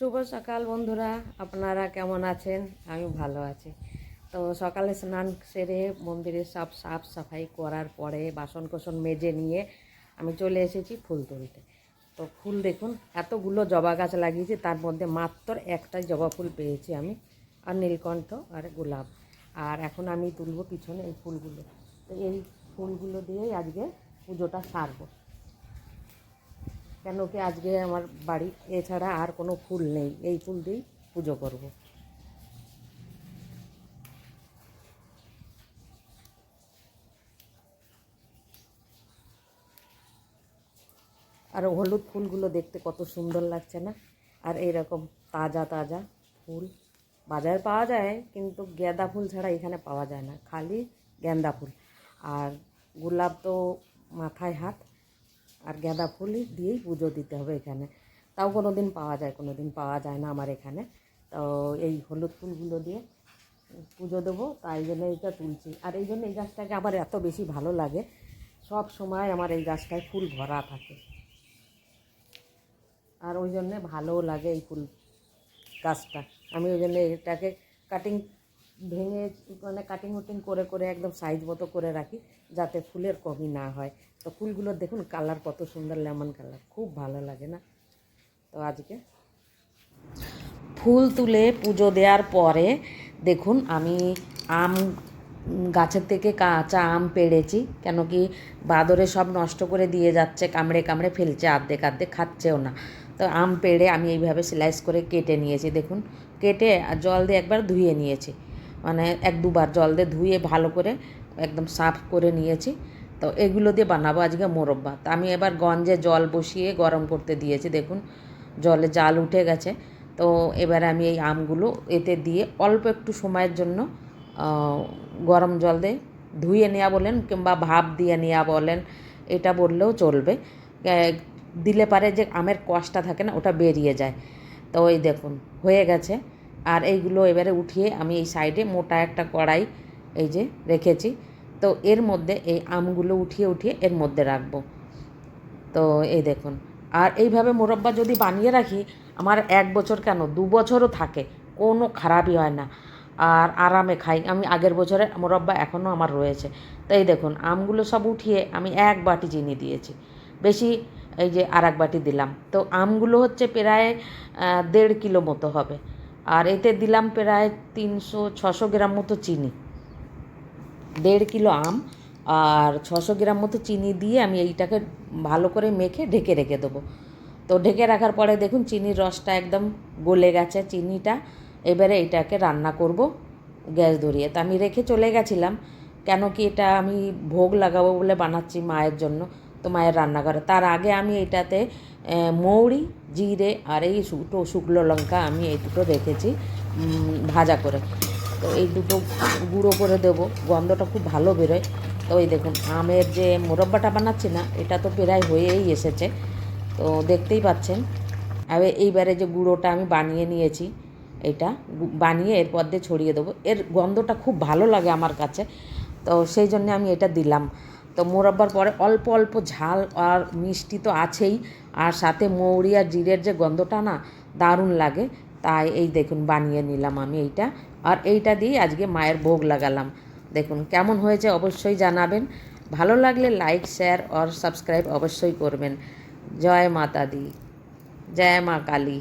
শুভ সকাল বন্ধুরা, আপনারা কেমন আছেন? আমি ভালো আছি। তো সকালে স্নান সেরে মন্দিরে সব সাফ সাফাই করার পরে বাসন কোসন মেজে নিয়ে আমি চলে এসেছি ফুল তুলতে। তো ফুল দেখুন, এতগুলো জবা গাছ লাগিয়েছি, তার মধ্যে মাত্র একটাই জবা ফুল পেয়েছি আমি, আর নীলকণ্ঠ আর গোলাপ। আর এখন আমি তুলবো পিছনে এই ফুলগুলো। তো এই ফুলগুলো দিয়েই আজকে পুজোটা সারবো, কেন কি আজকে আমার বাড়ি এছাড়া আর কোনো ফুল নেই, এই ফুল দিয়েই পুজো করব। আর হলুদ ফুলগুলো দেখতে কত সুন্দর লাগছে না? আর এইরকম তাজা তাজা ফুল বাজারে পাওয়া যায়, কিন্তু গাঁদা ফুল ছাড়া এখানে পাওয়া যায় না, খালি গাঁদা ফুল। আর গোলাপ তো মাথায় হাত, আর গাঁদা ফুলই দিয়েই পুজো দিতে হবে এখানে। তাও কোনো দিন পাওয়া যায়, কোনো দিন পাওয়া যায় না আমার এখানে। তো এই হলুদ ফুলগুলো দিয়ে পুজো দেবো, তাই জন্য এইটা তুলছি। আর এই জন্য এই গাছটাকে আমার এত বেশি ভালো লাগে, সব সময় আমার এই গাছটায় ফুল ভরা থাকে। আর ওই জন্যে ভালোও লাগে এই ফুল গাছটা। আমি ওই জন্য এটাকে কাটিং ভেঙে মানে কাটিং উটিং করে করে একদম সাইজ মতো করে রাখি, যাতে ফুলের কমি না হয়। তো ফুলগুলোর দেখুন কালার কত সুন্দর, লেমন কালার, খুব ভালো লাগে না? তো আজকে ফুল তুলে পুজো দেওয়ার পরে দেখুন আমি আম গাছের থেকে কাঁচা আম পেড়েছি, কেন কি বাদরে সব নষ্ট করে দিয়ে যাচ্ছে, কামড়ে কামড়ে ফেলছে, আর্ধেক আর্ধেক খাচ্ছেও না। তো আম পেড়ে আমি এইভাবে স্লাইস করে কেটে নিয়েছি, দেখুন কেটে আর জল দিয়ে একবার ধুয়ে নিয়েছি, মানে এক দুবার জল দিয়ে ধুয়ে ভালো করে একদম সাফ করে নিয়েছি। তো এগুলো দিয়ে বানাবো আজকে মোরব্বা। তো আমি এবার গঞ্জে জল বসিয়ে গরম করতে দিয়েছি, দেখুন জলে জাল উঠে গেছে। তো এবার আমি এই আমগুলো এতে দিয়ে অল্প একটু সময়ের জন্য গরম জল দিয়ে ধুয়ে নেওয়া বলেন কিংবা ভাপ দিয়ে নেওয়া বলেন, এটা বললেও চলবে। দিলে পারে যে আমের কষটা থাকে না, ওটা বেরিয়ে যায়। তো ওই দেখুন হয়ে গেছে। আর এইগুলো এবারে উঠিয়ে আমি এই সাইডে মোটা একটা কড়াই এই যে রেখেছি, তো এর মধ্যে এই আমগুলো উঠিয়ে উঠিয়ে এর মধ্যে রাখবো। তো এই দেখুন, আর এইভাবে মোরব্বা যদি বানিয়ে রাখি, আমার 1 বছর কেন 2 বছরও থাকে, কোনো খারাপই হয় না, আর আরামে খাই। আমি আগের বছরের মোরব্বা এখনও আমার রয়েছে। তো এই দেখুন আমগুলো সব উঠিয়ে আমি 1 বাটি চিনি দিয়েছি, বেশি এই যে আর 1 বাটি দিলাম। তো আমগুলো হচ্ছে প্রায় 1.5 কিলো মতো হবে, আর এতে দিলাম প্রায় 300-600 গ্রাম মতো চিনি। 1.5 কিলো আম আর 600 গ্রাম মতো চিনি দিয়ে আমি এইটাকে ভালো করে মেখে ঢেকে রেখে দেবো। তো ঢেকে রাখার পরে দেখুন চিনির রসটা একদম গলে গেছে চিনিটা। এবারে এটাকে রান্না করব গ্যাস ধরিয়ে। তো আমি রেখে চলে গেছিলাম, কেন কি এটা আমি ভোগ লাগাবো বলে বানাচ্ছি মায়ের জন্য, তো মায়ের রান্নাঘরে। তার আগে আমি এটাতে মৌরি, জিরে আর এই শুকনো লঙ্কা আমি এই দুটো রেখেছি ভাজা করে। তো এই দুটো গুঁড়ো করে দেবো, গন্ধটা খুব ভালো বেরোয়। তো ওই দেখুন আমের যে মোরব্বাটা বানাচ্ছি না, এটা তো প্রায় হয়েই এসেছে, তো দেখতেই পাচ্ছেন। এইবারে যে গুঁড়োটা আমি বানিয়ে নিয়েছি, এটা বানিয়ে এরপর দিয়ে ছড়িয়ে দেবো। এর গন্ধটা খুব ভালো লাগে আমার কাছে, তো সেই জন্য আমি এটা দিলাম। তো মোরব্বার পরে অল্প অল্প ঝাল আর মিষ্টি তো আছেই, আর সাথে মৌরি আর জিরের যে গন্ধটা না, দারুণ লাগে। তাই এই দেখুন বানিয়ে নিলাম আমি এইটা, আর এইটা দিয়ে আজকে মায়ের ভোগ লাগালাম। দেখুন কেমন হয়েছে অবশ্যই জানাবেন, ভালো লাগলে লাইক শেয়ার আর সাবস্ক্রাইব অবশ্যই করবেন। জয় মাতা দি, জয় মা কালী।